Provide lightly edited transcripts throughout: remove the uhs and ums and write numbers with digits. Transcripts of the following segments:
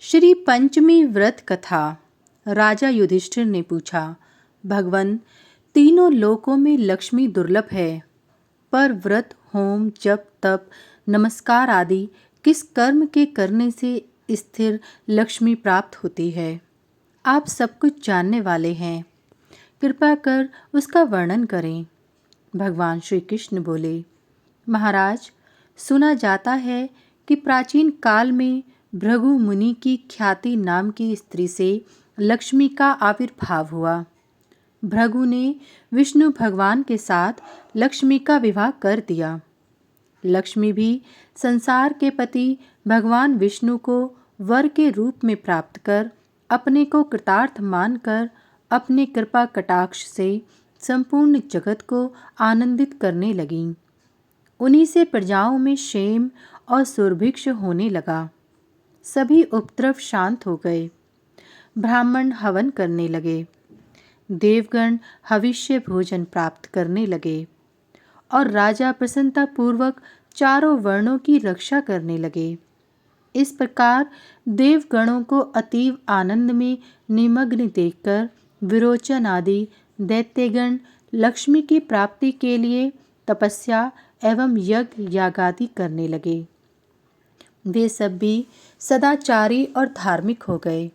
श्री पंचमी व्रत कथा। राजा युधिष्ठिर ने पूछा, भगवन, तीनों लोकों में लक्ष्मी दुर्लभ है, पर व्रत, होम, जप, तप, नमस्कार आदि किस कर्म के करने से स्थिर लक्ष्मी प्राप्त होती है? आप सब कुछ जानने वाले हैं, कृपा कर उसका वर्णन करें। भगवान श्री कृष्ण बोले, महाराज, सुना जाता है कि प्राचीन काल में भृगु मुनि की ख्याति नाम की स्त्री से लक्ष्मी का आविर्भाव हुआ। भृगु ने विष्णु भगवान के साथ लक्ष्मी का विवाह कर दिया। लक्ष्मी भी संसार के पति भगवान विष्णु को वर के रूप में प्राप्त कर अपने को कृतार्थ मानकर अपने कृपा कटाक्ष से संपूर्ण जगत को आनंदित करने लगीं। उन्हीं से प्रजाओं में क्षेम और सुभिक्ष होने लगा। सभी उपद्रव शांत हो गए। ब्राह्मण हवन करने लगे, देवगण हविष्य भोजन प्राप्त करने लगे और राजा प्रसन्नतापूर्वक चारों वर्णों की रक्षा करने लगे। इस प्रकार देवगणों को अतीव आनंद में निमग्न देखकर विरोचन आदि दैत्यगण लक्ष्मी की प्राप्ति के लिए तपस्या एवं यज्ञ यागादि करने लगे। वे सब भी सदाचारी और धार्मिक हो गए।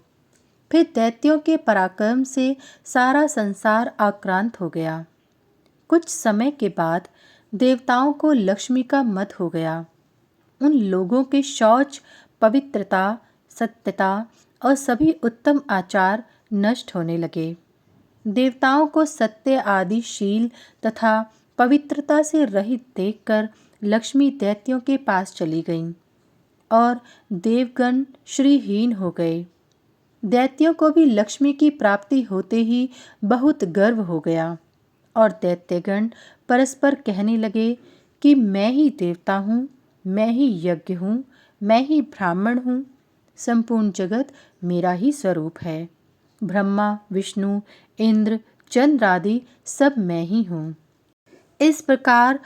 फिर दैत्यों के पराक्रम से सारा संसार आक्रांत हो गया। कुछ समय के बाद देवताओं को लक्ष्मी का मत हो गया। उन लोगों के शौच, पवित्रता, सत्यता और सभी उत्तम आचार नष्ट होने लगे। देवताओं को सत्य आदि शील तथा पवित्रता से रहित देखकर लक्ष्मी दैत्यों के पास चली गईं और देवगण श्रीहीन हो गए। दैत्यों को भी लक्ष्मी की प्राप्ति होते ही बहुत गर्व हो गया और दैत्यगण परस्पर कहने लगे कि मैं ही देवता हूँ, मैं ही यज्ञ हूँ, मैं ही ब्राह्मण हूँ, संपूर्ण जगत मेरा ही स्वरूप है। ब्रह्मा, विष्णु, इंद्र, चंद्र आदि सब मैं ही हूँ। इस प्रकार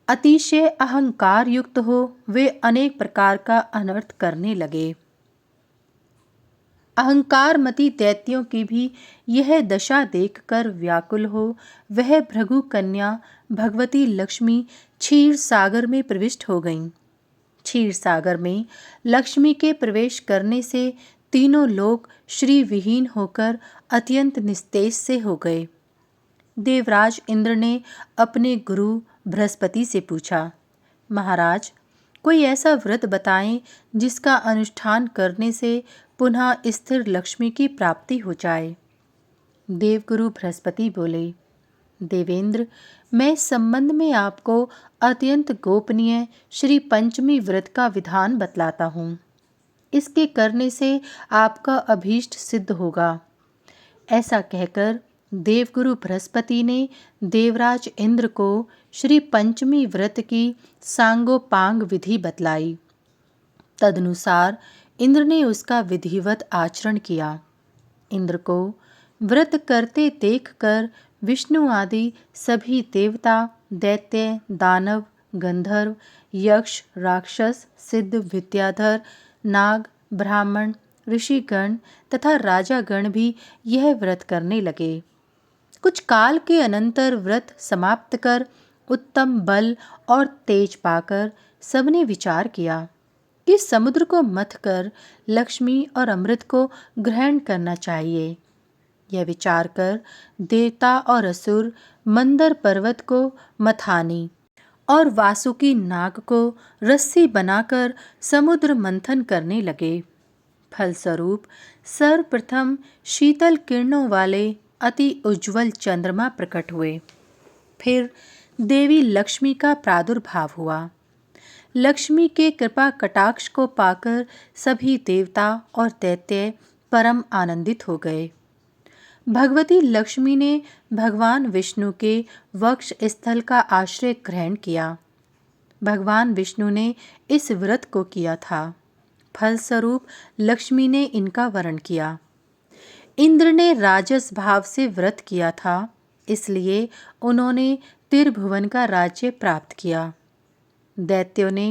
अतिशय अहंकार युक्त हो वे अनेक प्रकार का अनर्थ करने लगे। अहंकारमती दैत्यों की भी यह दशा देखकर व्याकुल हो वह भृगु कन्या भगवती लक्ष्मी क्षीर सागर में प्रविष्ट हो गईं। क्षीर सागर में लक्ष्मी के प्रवेश करने से तीनों लोग श्री विहीन होकर अत्यंत निस्तेज से हो गए। देवराज इंद्र ने अपने गुरु बृहस्पति से पूछा, महाराज, कोई ऐसा व्रत बताएं जिसका अनुष्ठान करने से पुनः स्थिर लक्ष्मी की प्राप्ति हो जाए। देवगुरु बृहस्पति बोले, देवेंद्र, मैं इस संबंध में आपको अत्यंत गोपनीय श्री पंचमी व्रत का विधान बतलाता हूँ। इसके करने से आपका अभीष्ट सिद्ध होगा। ऐसा कहकर देवगुरु बृहस्पति ने देवराज इंद्र को श्री पंचमी व्रत की सांगोपांग विधि बतलाई। तदनुसार इंद्र ने उसका विधिवत आचरण किया। इंद्र को व्रत करते देखकर विष्णु आदि सभी देवता, दैत्य, दानव, गंधर्व, यक्ष, राक्षस, सिद्ध, विद्याधर, नाग, ब्राह्मण, ऋषिगण तथा राजागण भी यह व्रत करने लगे। कुछ काल के अनंतर व्रत समाप्त कर उत्तम बल और तेज पाकर सबने विचार किया कि समुद्र को मथ कर लक्ष्मी और अमृत को ग्रहण करना चाहिए। यह विचार कर देवता और असुर मंदर पर्वत को मथानी और वासुकी नाग को रस्सी बनाकर समुद्र मंथन करने लगे। फलस्वरूप सर्वप्रथम शीतल किरणों वाले अति उज्ज्वल चंद्रमा प्रकट हुए। फिर देवी लक्ष्मी का प्रादुर्भाव हुआ। लक्ष्मी के कृपा कटाक्ष को पाकर सभी देवता और दैत्य परम आनंदित हो गए। भगवती लक्ष्मी ने भगवान विष्णु के वक्ष स्थल का आश्रय ग्रहण किया। भगवान विष्णु ने इस व्रत को किया था। फलस्वरूप लक्ष्मी ने इनका वरण किया। इंद्र ने राजस भाव से व्रत किया था, इसलिए उन्होंने त्रिभुवन का राज्य प्राप्त किया। दैत्यों ने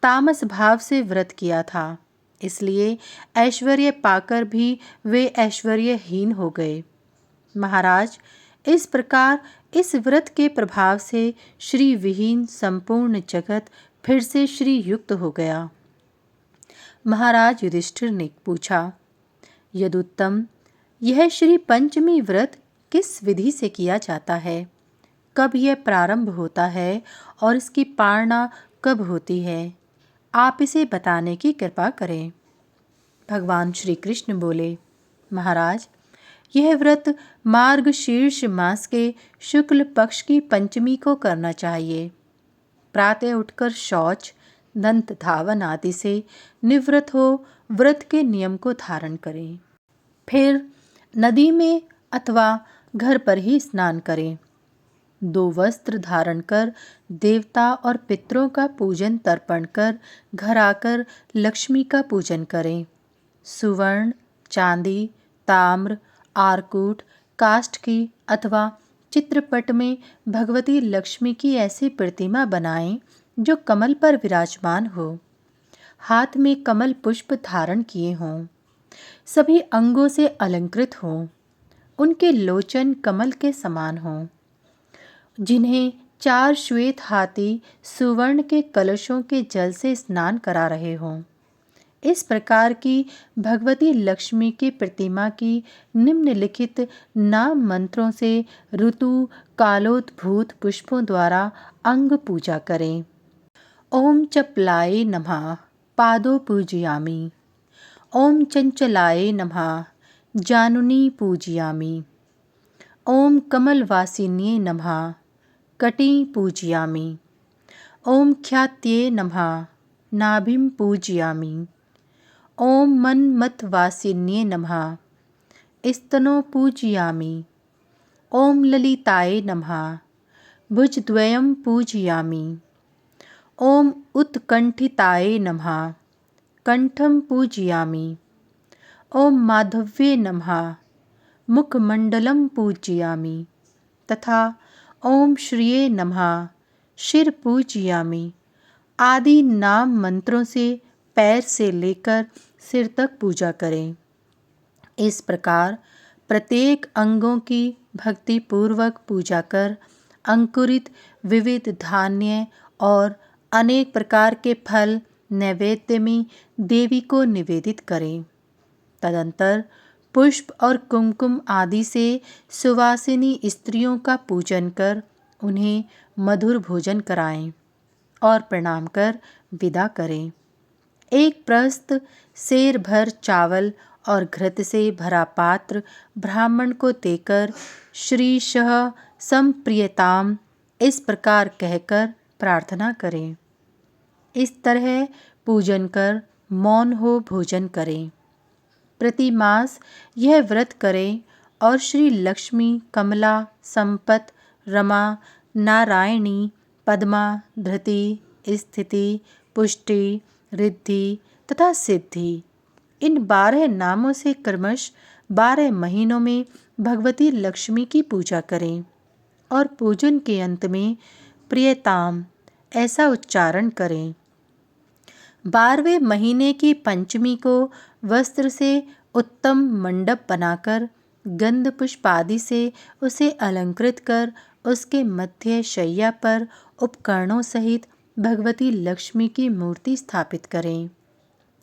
तामस भाव से व्रत किया था, इसलिए ऐश्वर्य पाकर भी वे ऐश्वर्यहीन हो गए। महाराज, इस प्रकार इस व्रत के प्रभाव से श्री विहीन संपूर्ण जगत फिर से श्री युक्त हो गया। महाराज युधिष्ठिर ने पूछा, यदुत्तम, यह श्री पंचमी व्रत किस विधि से किया जाता है? कब यह प्रारंभ होता है और इसकी पारणा कब होती है? आप इसे बताने की कृपा करें। भगवान श्री कृष्ण बोले, महाराज, यह व्रत मार्गशीर्ष मास के शुक्ल पक्ष की पंचमी को करना चाहिए। प्रातः उठकर शौच, दंत धावन आदि से निवृत्त हो व्रत के नियम को धारण करें। फिर नदी में अथवा घर पर ही स्नान करें। 2 वस्त्र धारण कर देवता और पितरों का पूजन तर्पण कर घर आकर लक्ष्मी का पूजन करें। सुवर्ण, चांदी, ताम्र, आरकूट, काष्ठ की अथवा चित्रपट में भगवती लक्ष्मी की ऐसी प्रतिमा बनाएं जो कमल पर विराजमान हो, हाथ में कमल पुष्प धारण किए हों, सभी अंगों से अलंकृत हों, उनके लोचन कमल के समान हों, जिन्हें 4 श्वेत हाथी सुवर्ण के कलशों के जल से स्नान करा रहे हों। इस प्रकार की भगवती लक्ष्मी की प्रतिमा की निम्नलिखित नाम मंत्रों से ऋतु कालोद्भूत पुष्पों द्वारा अंग पूजा करें। ओम चपलाय नमः, पादो पूजयामि। ओम चंचलाय नमः, जानुनी पूजयामि। ओम कमलवासिन्ये नमः, कटी पूजयामि। ओम ख्यात्ये नमः, नाभिं पूजयामि। ओम मन्मथवासिन्ये नमः, स्तनो पूजयामि। ओम ललिताय नमः, भुजद्वयं पूजयामि। ओम उत्कंठिताय नमः, कंठं पूजयामि। ओम माधव्ये नमः, मुखमंडलं पूजयामि। तथा ओम श्रिये नमः, शिर पूजयामि आदि नाम मंत्रों से पैर से लेकर सिर तक पूजा करें। इस प्रकार प्रत्येक अंगों की भक्ति पूर्वक पूजा कर अंकुरित विविध धान्य और अनेक प्रकार के फल नैवेद्य में देवी को निवेदित करें। तदंतर पुष्प और कुमकुम आदि से सुवासिनी स्त्रियों का पूजन कर उन्हें मधुर भोजन कराएं और प्रणाम कर विदा करें। एक प्रस्त सेर भर चावल और घृत से भरा पात्र ब्राह्मण को देकर श्रीशः संप्रियताम इस प्रकार कहकर प्रार्थना करें। इस तरह पूजन कर मौन हो भोजन करें। प्रति मास यह व्रत करें और श्री लक्ष्मी, कमला, संपत, रमा, नारायणी, पद्मा, धृति, स्थिति, पुष्टि, रिद्धि तथा सिद्धि इन 12 नामों से क्रमश 12 महीनों में भगवती लक्ष्मी की पूजा करें और पूजन के अंत में प्रियताम ऐसा उच्चारण करें। 12वें महीने की पंचमी को वस्त्र से उत्तम मंडप बनाकर गंध पुष्प आदि से उसे अलंकृत कर उसके मध्य शैया पर उपकरणों सहित भगवती लक्ष्मी की मूर्ति स्थापित करें।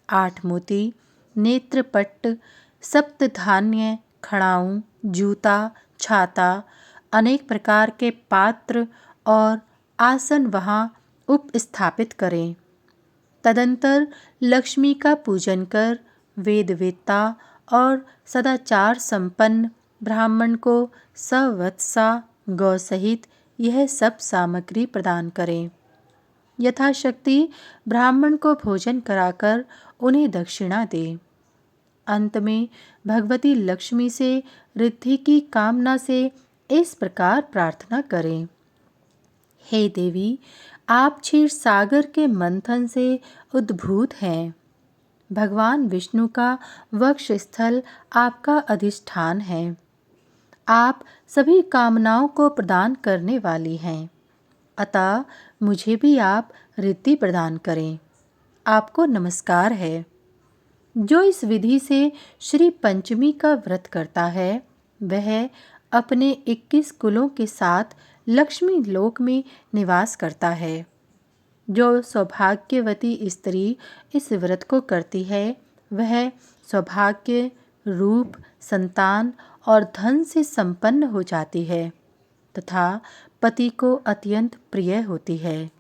8 मोती, नेत्रपट्ट, सप्तधान्य, खड़ाऊं, जूता, छाता, अनेक प्रकार के पात्र और आसन वहाँ उपस्थापित करें। तदंतर लक्ष्मी का पूजन कर वेदवेत्ता और सदाचार संपन्न ब्राह्मण को सवत्सा गौ सहित यह सब सामग्री प्रदान करें। यथाशक्ति ब्राह्मण को भोजन कराकर उन्हें दक्षिणा दें। अंत में भगवती लक्ष्मी से रिद्धि की कामना से इस प्रकार प्रार्थना करें। हे देवी, आप क्षीर सागर के मंथन से उद्भूत हैं। भगवान विष्णु का वक्ष स्थल आपका अधिष्ठान है। आप सभी कामनाओं को प्रदान करने वाली हैं। अतः मुझे भी आप रिद्धि प्रदान करें। आपको नमस्कार है। जो इस विधि से श्री पंचमी का व्रत करता है वह अपने 21 कुलों के साथ लक्ष्मी लोक में निवास करता है। जो सौभाग्यवती स्त्री इस व्रत को करती है वह सौभाग्य, रूप, संतान और धन से संपन्न हो जाती है तथा पति को अत्यंत प्रिय होती है।